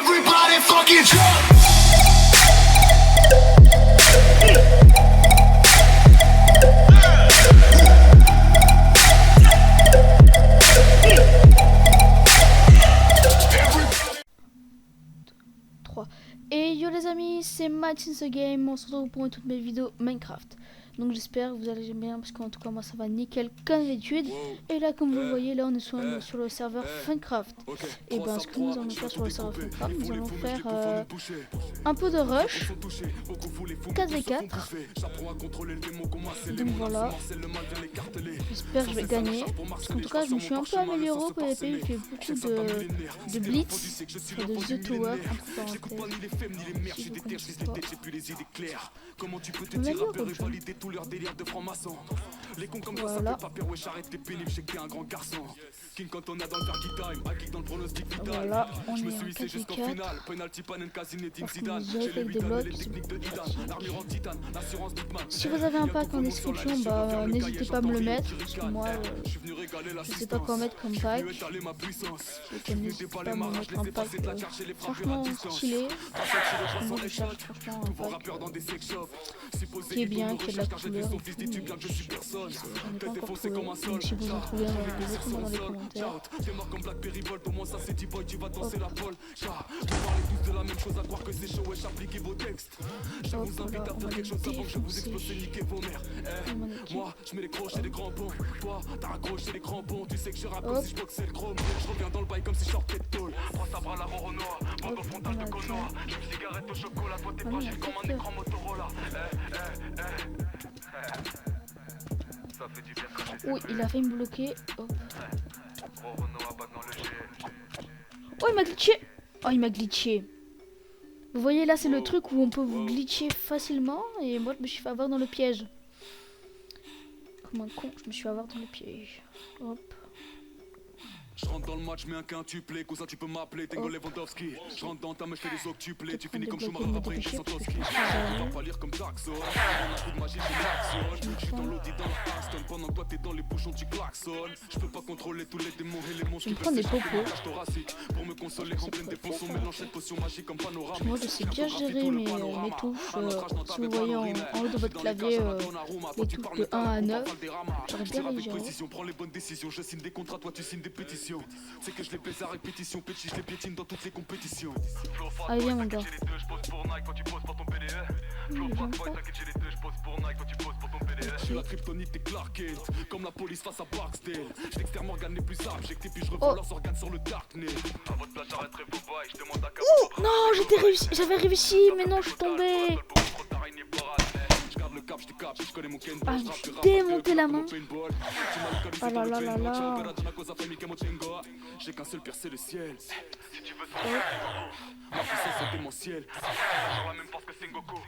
Everybody fucking jump. Et yo les amis, c'est Max in the Game, on se retrouve pour une toute nouvelle vidéo Minecraft. Donc j'espère que vous allez bien parce qu'en tout cas moi ça va nickel comme d'habitude. Et là comme vous le voyez, là on est sur le serveur Funcraft. Et ben ce que nous allons faire sur le serveur Funcraft, nous allons faire un peu de rush 4v4. Donc voilà, j'espère que je vais gagner. Parce qu'en tout cas je me suis un peu amélioré au PvP, il fait beaucoup de blitz, de The Tower entre parenthèses. Si vous connaissez pas. Je m'améliore au jeu. Leur délire de franc-maçon. Les cons comme toi, ça fait pas pire, wesh, arrête tes pénibles, je sais que t'es un grand garçon. King quand on a dans le Fergie time, Aki dans le pronostic vital. Voilà, on je me est suis en hissé jusqu'en 4v4. finale. Penalty, Panen, Casine, Team Parce que Zidane. vous J'ai avez les des 8 blocs les qui sont techniques de Idan. L'armure en titane, l'assurance d'Hitman. Si vous avez un pack en description, bah n'hésitez pas à me le mettre. Parce que moi, je sais pas quoi mettre comme pack. Donc n'hésitez pas à me mettre un pack franchement stylé. Moi je cherche franchement un pack qui est bien, qui a de la couleur. J'en ai pas encore trouvé. Donc si vous en trouvez un, mettez-moi dans les commentaires. T'es mort comme Blackberry Bolt, au moins ça c'est D-Boy, tu vas danser la pole. Vous parlez tous de la même chose, à croire que c'est chaud, wesh, appliquez vos textes. Je vous invite à faire quelque chose avant que je vous explose et niquer vos mères. Moi, je mets les crochets, les crampons. Toi, t'as accroché les crampons. Tu sais que je rappe comme si je boxais le chrome. Je reviens dans le bail comme si je sortais de tôle. Trois sabres à la mort au noir, bande au frontal de Konoha. Je me cigarette au chocolat, toi t'es fragile comme un écran Motorola. Oui, il a failli me bloquer. Hop. Oh, il m'a glitché. Oh, il m'a glitché. Vous voyez, là, c'est le truc où on peut vous glitcher facilement. Et moi, je me suis fait avoir dans le piège. Comme un con, je me suis fait avoir dans le piège. Hop. Je rentre dans le match, mets un quintuplé, cousin tu peux m'appeler, Tengo Lewandowski. Je rentre dans ta main, je fais des octuplés, tu finis comme Schumacher après une Santoski. Tu vas pas lire comme Daxo, on a un coup de magie, j'ai l'action. Je suis dans l'audi, dans la Aston, pendant que toi t'es dans les bouchons, tu klaxonnes. Je peux pas contrôler tous les démons et les monstres qui prendre des popos. Pour me consoler en pleine défense, on mélange cette potion magique comme panorama. Moi je sais bien gérer mes touches. Si vous voyez en haut de votre clavier les touches de 1 à 9, j'aurais bien les gérer. Prends les bonnes décisions, je signe des contrats, toi tu signes des pétitions. C'est que je les baise à répétition, petit, je les piétine dans toutes les compétitions. Allez viens mon gars. Je suis la kryptonite et Clark Kent, comme la police face à Barksdale. Je t'externe Morgan les plus abjects et puis je revends leurs organes sur le darknet. À votre place j'arrêterai vos bails, je demande à non, j'avais réussi, mais non, je suis tombé. Ah, je me suis démonté la main. Ah là là là là. J'ai qu'un seul pire, c'est le ciel. Si tu veux sortir, ma puissance est démentielle. J'aurai même force que Sengoku.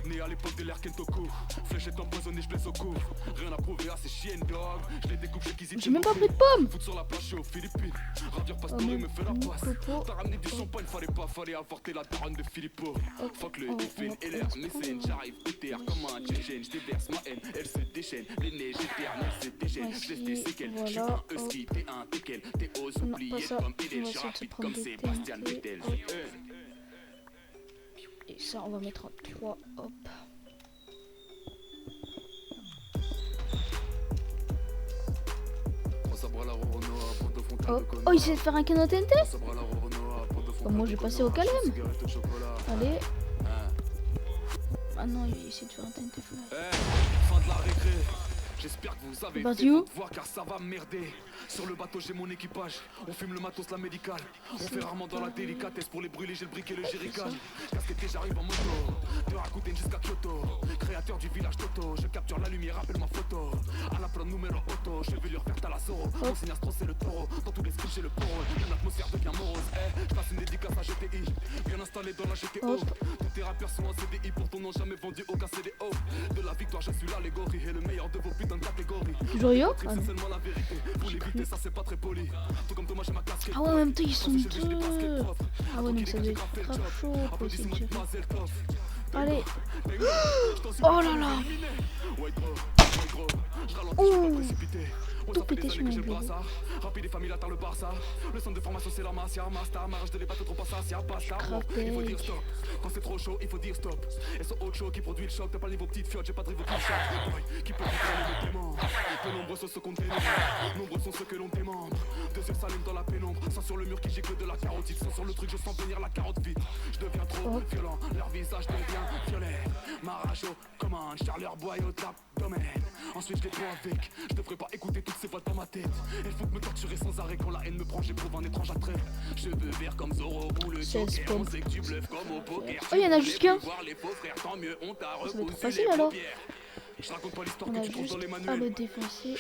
Né à l'époque de l'ère Kentoku. Fléchette empoisonnée, je blesse au cou. Rien à prouver à ces chiennes dog. Je les découpe chez Kizzy. J'ai même pas pris de pomme. Foot sur la plage, je suis aux Philippines. Ravière Pastori me fait la passe. T'as ramené du champagne, fallait avorter la daronne de Filippo. Fuck le Eiffel et l'air mécène. J'arrive terre comme un tchétchène. Je déverse ma haine, elle se déchaîne. Les neiges éternelles se déchaînent. Je laisse des séquelles. Je suis un husky, t'es un teckel. T'es aux oubliés comme Hélène. Je suis rapide comme Sébastien Vettel. Et ça on va mettre en 3, hop. Oh, il essaie de faire un canot TNT. Bon, moi je vais passer au calme. Allez. Ah non, il essaie de faire un TNT flash. Fin de la récré. J'espère que vous avez fait votre devoir car ça va merder. Sur le bateau j'ai mon équipage. On fume le matos, la médicale. On fait rarement dans la délicatesse. Pour les brûler j'ai le briquet, le jerrycan. Casquetté j'arrive en moto. De Rakuten jusqu'à Kyoto. Créateur du village Toto. Je capture la lumière, appelle ma photo. À la plan numéro auto. Je vais lui refaire Talassoro. Mon signastro c'est le taureau. Dans tous les scripts j'ai le poro. L'atmosphère devient morose. Je passe une dédicace à GTI. Bien installé dans la GTO. Tous tes rappeurs sont en CDI. Pour ton nom jamais vendu aucun CDO. De la victoire je suis l'allégorie. Et le meilleur de vos putains de catégories. Toujours yo? Ah ouais, en même temps ils sont deux. Ah ouais, donc ça doit être grave chaud pour essayer de gérer. Allez. Oh là là. tout pété sur mon bureau. Rapide et famille attend le Barça. Le centre de formation c'est la Masia, Master, marrage de l'épaule trop passage, y'a pas ça. Il faut dire stop. Quand c'est trop chaud, il faut dire stop. Et ce autre chaud qui produit le choc, t'as pas le niveau petite fiotte, j'ai pas de niveau qui choc. Qui peut contrôler le démon. Peu nombreux sont ceux qu'on dénombre, nombreux sont ceux que l'on démembre. Deux yeux s'allument dans la pénombre, sans sur le mur qui gicle de la carotide, sans sur le truc je sens venir la carotte vite. Je deviens trop violent, leur visage devient violet. Ma rage au commande, je leur boyau de l'abdomen. Ensuite je les prends avec, je devrais pas écouter toutes ces voix dans ma tête. Elles font me torturer sans arrêt quand la haine me prend, j'éprouve un étrange attrait. Cheveux verts comme Zoro ou le Joker, on sait que tu bluffes comme au poker. Oh y'en a juste qu'un. Ça va être facile alors. Je raconte pas l'histoire on que a tu trouves dans les juste à manuels. le défoncer.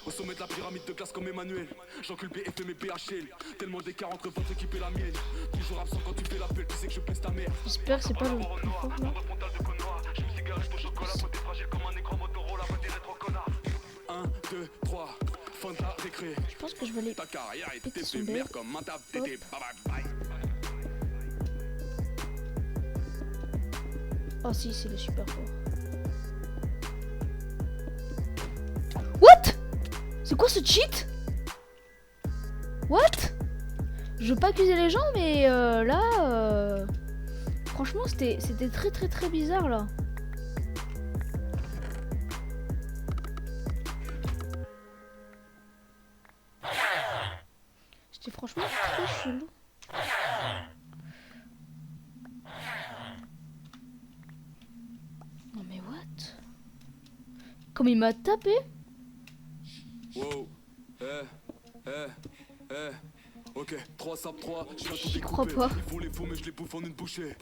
Au sommet de la pyramide de glace comme Emmanuel. J'encule BFM et BHL. Tellement d'écart entre votre équipe et la mienne. Toujours absent quand tu fais l'appel, tu sais que je pèse ta mère. J'espère que c'est pas le plus fort là. 1, 2, 3, fin de la récré. Je pense que je vais aller Ta carrière est péter son éphémère bec. comme un tap tété. Bye bye bye. Oh si, c'est le super fort. What? C'est quoi ce cheat? What? Je veux pas accuser les gens, mais là, franchement, c'était très bizarre là. C'était franchement très chelou. Non mais what? Comme il m'a tapé? Wow, ok, 3 sap 3, je viens tout J'y crois découper. pas. Ils font les fous mais je les bouffe en une bouchée.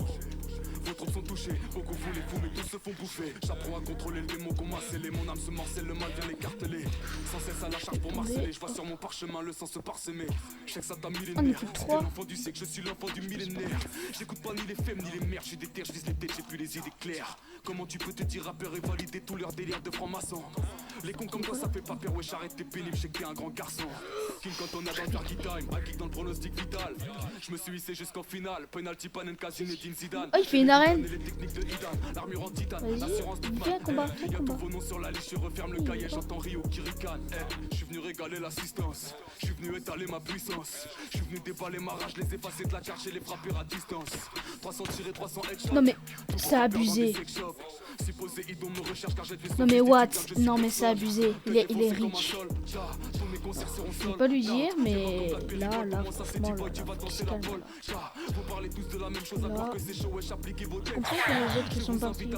Vos troupes sont touchées, beaucoup font les fous mais tous se font bouffer. J'apprends à contrôler le démon qu'on m'a scellé. Mon âme se morcelle, le mal vient l'écarteler. Sans cesse à la charge pour marceler. Je vois sur mon parchemin le sang se parsemer. Je sais que ça t'a On est millénaire. plus que C'était 3. l'enfant du siècle, je suis l'enfant du millénaire. J'écoute pas ni les femmes ni les mères, je suis déter, je vise les têtes, j'ai plus les idées claires. Comment tu peux te dire rappeur et valider tout leur délire de franc-maçon? Les cons comme toi ça fait pas peur, wesh arrête t'es pénible, je sais que t'es un grand garçon. King quand on a dans le target time, un kick dans le pronostic vital. Je me suis hissé jusqu'en finale, penalty Panenka, Zinedine Zidane. Oh, il fait une arène. Les techniques de Zidane, l'armure en titane, Vas-y, l'assurance de viens combat, viens Y'a tous combat. vos noms sur la liste, je referme le cahier, j'entends Rio qui ricane. Je suis venu régaler l'assistance, je suis venu étaler ma puissance. Je suis venu déballer ma rage, les effacer de la carte et les frapper à distance. 300 tirés, 300 headshots. Non mais c'est abusé. Non mais what? Non mais c'est abusé. Il est rich. Je vais pas lui dire, mais là franchement, là, il se calme. Là, je comprends que les autres qui sont partis.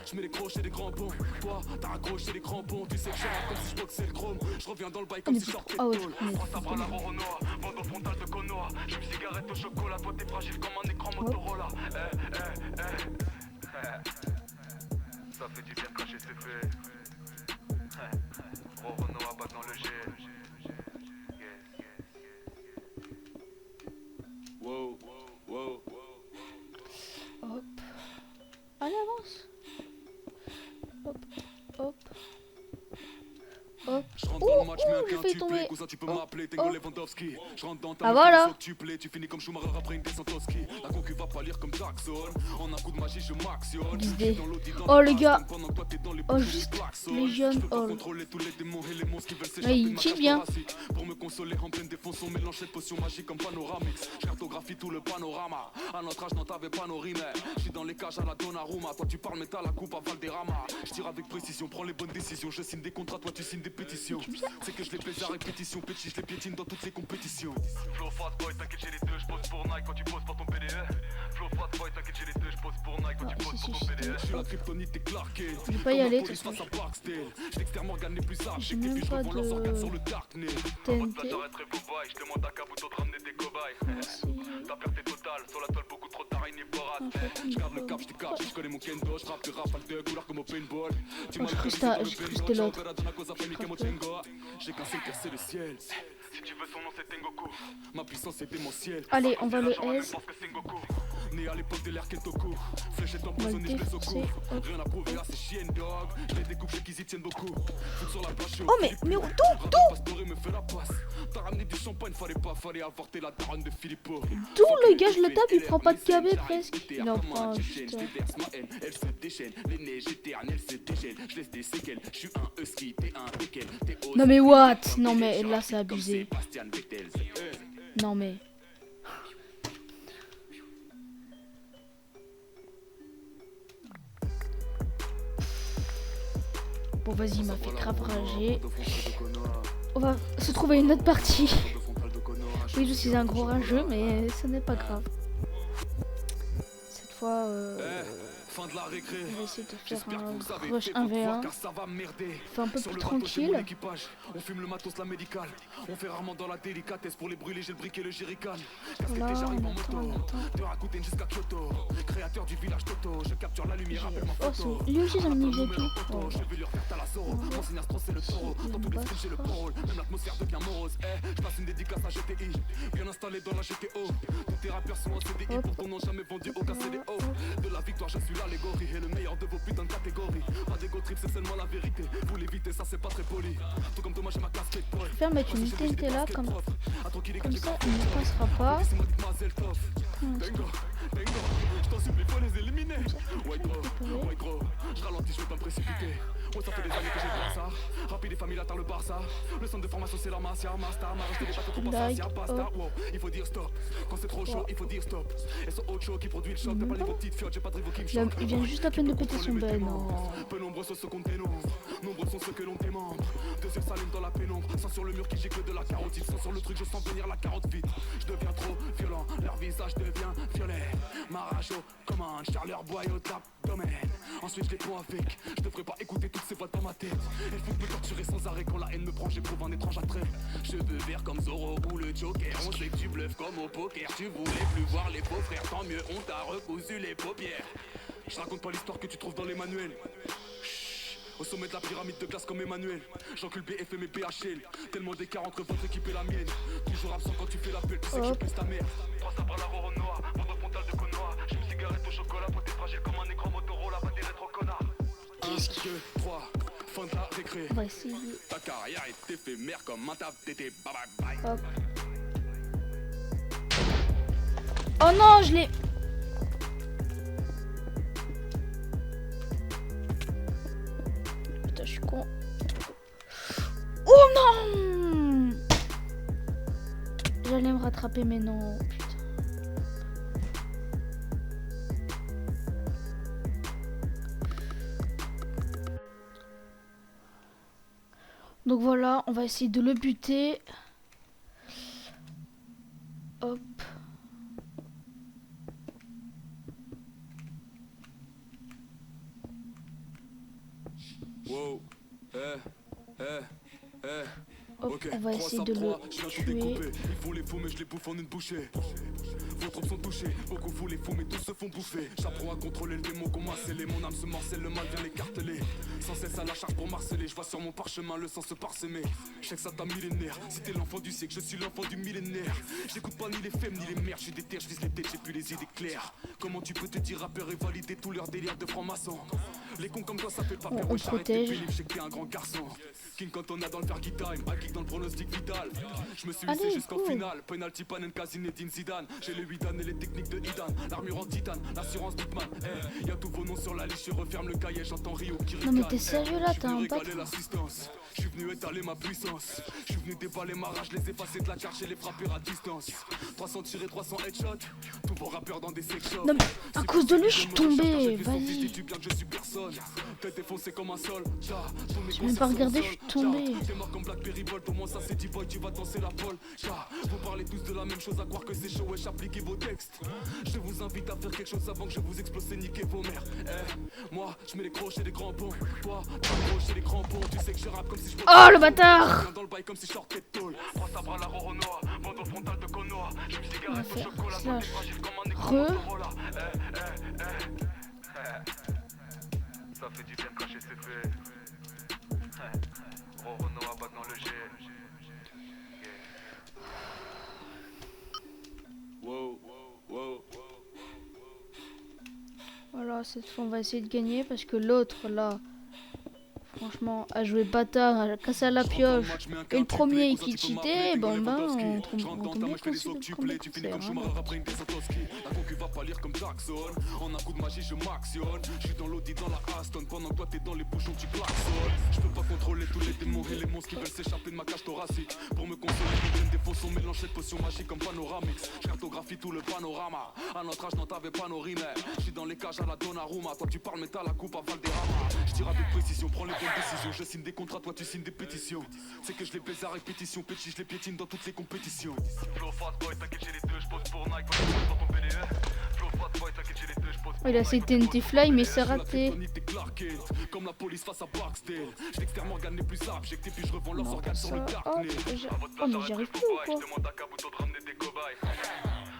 Je mets les crochets des grands bons. Toi, t'as accroché les crampons. Tu sais que je rappe comme si je boxais le chrome. Je reviens dans le bail On comme est si je plus sortais ah de ouais, tôle. on est Trois sabres à la Roronoa, bande frontale de Konoha. Je me cigarette au chocolat, toi t'es fragile comme un écran Motorola. Ça fait du bien de cacher ses faits. Roronoa bat dans le G. Wow, wow. Hop. Allez, avance. Hop, hop. Hop. Je rentre dans le match, mais j'ai un failli quintuplé. tomber. Cousin, tu peux Oh, m'appeler oh. Tengo Lewandowski. Je rentre dans ta Ah, main, voilà. tu finis comme Schumacher après une descente au ski. La concu va pas lire comme Jackson. En un coup de magie, je m'actionne. XD. Dans l'audit, dans Oh la les passe, gars. pendant que toi, t'es dans les Oh bouches, juste les klaxons. les jeunes. Je peux pas Oh. contrôler tous les démons et les monstres qui veulent Ouais, s'échapper il de ma kiffe cage bien. thoracique. Pour me consoler en pleine défonce, on mélange cette potion magique comme panoramix. Je cartographie tout le panorama. À notre âge, non, t'avais pas nos rimes. Je suis dans les cages à la Donnarumma. Toi, tu parles métal à coupe à Valderrama. Je tire avec précision, prends les bonnes décisions. Je signe des contrats, toi, tu signes des pétitions. C'est que je les baise à répétition. Petit, je les piétine dans toutes les compétitions. Flow fast boy, t'inquiète, j'ai les deux. Je pose pour Nike quand tu poses pour ton PDE. Flow fast boy, t'inquiète, j'ai les deux. Je pose pour Nike quand tu poses pour ton PDE. Je suis la kryptonite et Clark. Je vais pas y aller, de toute face façon. à Barksdale. Je l'externe organe les plus arches. J'ai Et puis même je pas revends leurs organes de sur le darknet. TNT. J'arrêterai vos bails. Je demande à Kabuto de ramener des cobayes. Ta perte est totale. Sur la toile, beaucoup trop tard, il n'est pas raté. Je garde le cap, je t'écarte. Je connais mon kendo. Je rappe de rafale de couleur comme au paintball. Tu m'as j'ai cru que c'était l'autre. J'ai qu'un seul percer le ciel. Si tu veux son nom, c'est Tengoku. Ma puissance est démentielle. Allez, on va le S. Né à l'époque de l'ère Kentoko. Fléchette On va le empoisonnée, je laisse au défoncer. cours. Hop. Rien à prouver à ces chiennes dog. Je les découpe, j'ai qu'ils y tiennent beaucoup. Foot sur la plage, je suis au Oh mais Philippines. d'où Pastoré me fait la passe. T'as ramené du champagne, fallait avorter la daronne de Filippo. D'où le gars je le tape, il prend pas de KB presque. Il en prend juste. Elle se déchaîne, les neiges éternelles se déchaînent. Je laisse des séquelles, je suis un husky, t'es un béquel. Non mais what? Non mais là c'est abusé. Non mais. Bon vas-y, il m'a fait grave rager. On va se trouver une autre partie. Oui, je suis un gros rageux, mais ce n'est pas grave. Cette fois, Fin de la récré. on va essayer de faire J'espère que un vous avez rush fait votre 1v1. car ça va merder. Fait un peu Sur plus le bateau, j'ai mon tranquille. équipage. On fume le matos, la médicale. On fait rarement dans la délicatesse. Pour les brûler, j'ai le briquet et le jerrycan. Voilà, J'arrive en on attend, moto. on attend. De Rakuten jusqu'à Kyoto. Créateur du village Toto. Je capture la lumière, appelle ma Oh, photo. lui aussi j'en ai mis VIP. Je vais lui refaire Talassoro. Mon signastre, c'est le taureau. Dans tous les streams, j'ai le pôle. Même l'atmosphère devient morose. Je passe une dédicace à GTI. Bien installé dans la GTO. Tous tes rappeurs sont en CDI. Pourtant, n'ont jamais vendu aucun CDO. De la victoire, je suis l'allégorie. Et le meilleur de vos putains de catégories. Pas d'égo trip, c'est seulement la vérité. Vous l'évitez, ça c'est pas très poli. Tout comme Thomas, j'ai ma casquette pour Je préfère mettre une TNT là, comme ça il ne passera pas. Je t'en supplie, faut les éliminer. Ouais gros, je ralentis, je vais pas me précipiter. Ouais, ça fait des années que j'ai le ça. Rapide et famille atteint le Barça. Le centre de formation c'est la Marcia, Master, Marche, des bateaux pour passer, basta. Wow, il faut dire stop. Quand c'est trop chaud, il faut dire stop. Et ce autre chaud qui produit le choc. T'as pas les petites fiottes, j'ai pas de rival qui me choque. Il vient juste à peine de péter son ben. Peu nombreux sont ceux qu'on dénombre. Nombreux sont ceux que l'on démembre. Deuxième saline dans la pénombre. Sans sur le mur qui gicle de la carotide. Sans sur le truc, je sens venir la carotte vite. Je deviens trop violent, leur visage devient violet. Ma rage au commande, charleur boyau d'abdomen. Ensuite je les prends avec. Je devrais pas écouter toutes ces voix dans ma tête. Elles font me torturer sans arrêt quand la haine me prend. J'éprouve un étrange attrait. Cheveux verts comme Zorro ou le Joker. On sait que tu bluffes comme au poker. Tu voulais plus voir les beaux frères, tant mieux, on t'a recousu les paupières. Je raconte pas l'histoire que tu trouves dans les manuels. Au sommet de la pyramide de glace comme Emmanuel. J'encule BFM et BHL. Tellement d'écart entre votre équipe et la mienne. Toujours absent quand tu fais l'appel, tu sais que je pèse ta mère. 3 sabres à la Roro noire, bande frontale de Konoha. J'fume cigarette au chocolat, beauté fragile comme un écran Motorola, pas des rétro connards. 1, 2, 3, fin de la récré. On va essayer. Ta carrière est éphémère comme un taf d'été. Bye bye bye. Hop. Oh non, je l'ai. Putain, je suis con. Oh non! J'allais me rattraper, mais non. Putain. Donc voilà, on va essayer de le buter. Hop. Wow, Hop, ok, on va 3 essayer sub de 3, le je viens tout tuer. découper. Ils font les fous mais je les bouffe en une bouchée. Vos troupes sont touchées, beaucoup vous les fous mais tous se font bouffer. J'apprends à contrôler le démon qu'on m'a scellé. Mon âme se morcelle, le mal vient l'écarteler. Sans cesse à la charge pour marceler. Je vois sur mon parchemin le sang se parsemer. Je sais que ça t'a millénaire. Si t'es l'enfant du siècle, je suis l'enfant du millénaire. J'écoute pas ni les femmes ni les mères. Je suis déter, je vise les têtes, j'ai plus les idées claires. Comment tu peux te dire rappeur et valider tous leurs délires de franc-maçon? Les cons comme toi ça fait pas peur. On protège. Je sais que t'es un grand garçon. King quand on a dans le Fergie Time, I kick dans le pronostic vital. Je me suis Allez, hissé jusqu'en cool. finale. Penalty pan and Zinedine Zidane. J'ai le 8 dan et les techniques de Idan. L'armure en titane, l'assurance d'Hitman. Y'a tous vos noms sur la liste, je referme le cahier, j'entends Rio qui ricane. Non mais t'es sérieux là, t'as un régaler patron. l'assistance. Je suis venu étaler ma puissance. Je suis venu déballer ma rage, les effacer de la carte et les frapper à distance. 300 tirés, 300 headshots. Tous vos rappeurs dans des sex shops. Non mais à cause de lui, je suis tombé. Vas-y. Tu bien que je suis personne. T'es défoncé comme un sol. J'ai même pas regardé, je suis tombé. T'es mort comme Blackberry Bolt, au moins ça c'est D-Boy, tu vas danser la pole. Vous parlez tous de la même chose, à croire que c'est chaud, wesh, appliquez vos textes. Je vous invite à faire quelque chose avant que je vous explose et niquer vos mères. Moi, je mets les crochets des crampons. Toi, tu crochets les crampons. Tu sais que je rappe comme si je. Oh le bâtard! Dans le bail comme si je sortais de tôle. 3 sabres à la Roro noire, bande frontale de Konoha. Je me On va cigarette au faire chocolat, slash fragile comme un écran re. Motorola. Ça fait du bien de cacher ses faits. Roro noire bat dans le jet. Wow, wow, wow. Ah, cette fois, on va essayer de gagner parce que l'autre, là, franchement, a joué bâtard, a cassé la pioche. Et le premier qui cheatait, on tombe bien conseil. La concu va pas lire comme Jackson. En un coup de magie, je m'actionne. Je suis dans l'audi, dans la Aston. Pendant que toi t'es dans les bouchons, tu klaxonnes. Je peux pas contrôler tous les démons et les monstres qui veulent s'échapper de ma cage thoracique. Pour me consoler, je donne des faux sons, mélange cette potion magique comme panoramix. Je cartographie tout le panorama. À notre âge, non, t'avais pas nos rimes. Je suis dans les cages à la Donnarumma. Toi, tu parles, mais t'as la coupe à Valderrama. Je tire avec précision, prends les bonnes décisions. Je signe des contrats, toi, tu signes des pétitions. C'est que je les baise à répétition. Petit, je les piétine dans toutes les compétitions. Flow fat boy, t'inquiète, j'ai les deux, je pose pour Nike. Dans ton PDE. Il a essayé de TNT Fly mais c'est raté. Comme la police face à Barksdale. Je l'externe Morgan les plus abjects et puis je revends leurs organes sur le darknet. Oh mais j'y arrive plus ou quoi? Je demande à Kabuto de ramener des cobayes.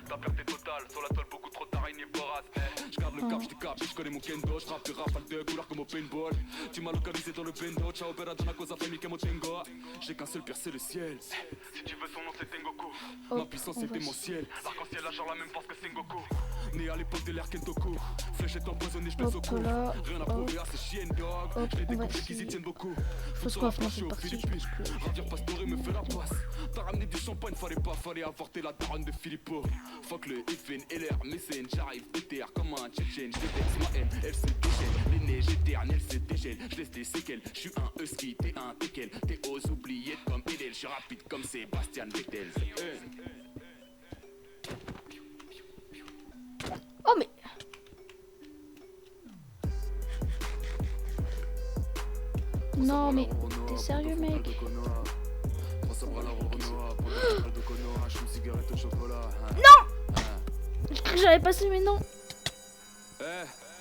Ta perte est totale, sur la toile beaucoup trop d'araignées voraces. Je garde le cap, je décape, je connais mon kendo. Je rappe des rafales de couleurs comme au paintball. Tu m'as localisé dans le bendo. Ciao Bella Donna cosa fai mica motengo. J'ai qu'un seul pire c'est le ciel. Si tu veux son nom c'est Tengoku. Ma puissance est démentielle. L'arc-en-ciel a genre la même force que Sengoku. Né à l'époque de l'ère Kentoku. Fléchette empoisonnée, je pèse au cou. Rien à prouver à ces chiennes dog. Je les découpe qu'ils y tiennent beaucoup. Faut se coiffer dans cette partie. Ravir Pastore me fait la passe. T'as ramené du champagne, fallait avorter la daronne de Filippo. Fuck le FN, LR, mécène, j'arrive déter comme un tchétchène. Je détecte ma haine, elle se déchaîne. Les neiges éternes, elle se déchaîne. Je laisse des séquelles, je suis un husky, t'es un teckel. T'es aux oubliettes comme Edel, je suis rapide comme Sébastien Vettel. Oh mais... Non mais... T'es sérieux mec? Non! Je crois que j'avais passé mais non.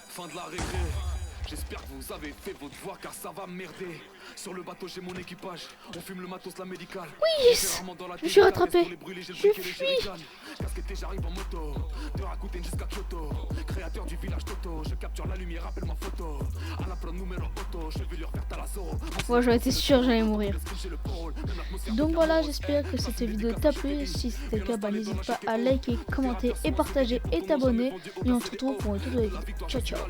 Fin de la récré. J'espère que vous avez fait votre devoir car ça va merder. Sur le bateau j'ai mon équipage. On fume le matos, la médicale. Oui yes. Je suis rattrapé. Je fuis. Casquetté j'arrive en moto. De Rakuten jusqu'à Kyoto. Créateur du village Toto. Je capture la lumière, appelle ma photo. À la plante numéro auto. Chevelure verte à l'assaut. Moi j'aurais été sûr j'allais mourir. Donc voilà, j'espère que cette vidéo t'a plu. Si c'était le cas, n'hésite pas à liker, commenter et partager et t'abonner. Et on se retrouve pour une toute nouvelle vidéo. Ciao ciao.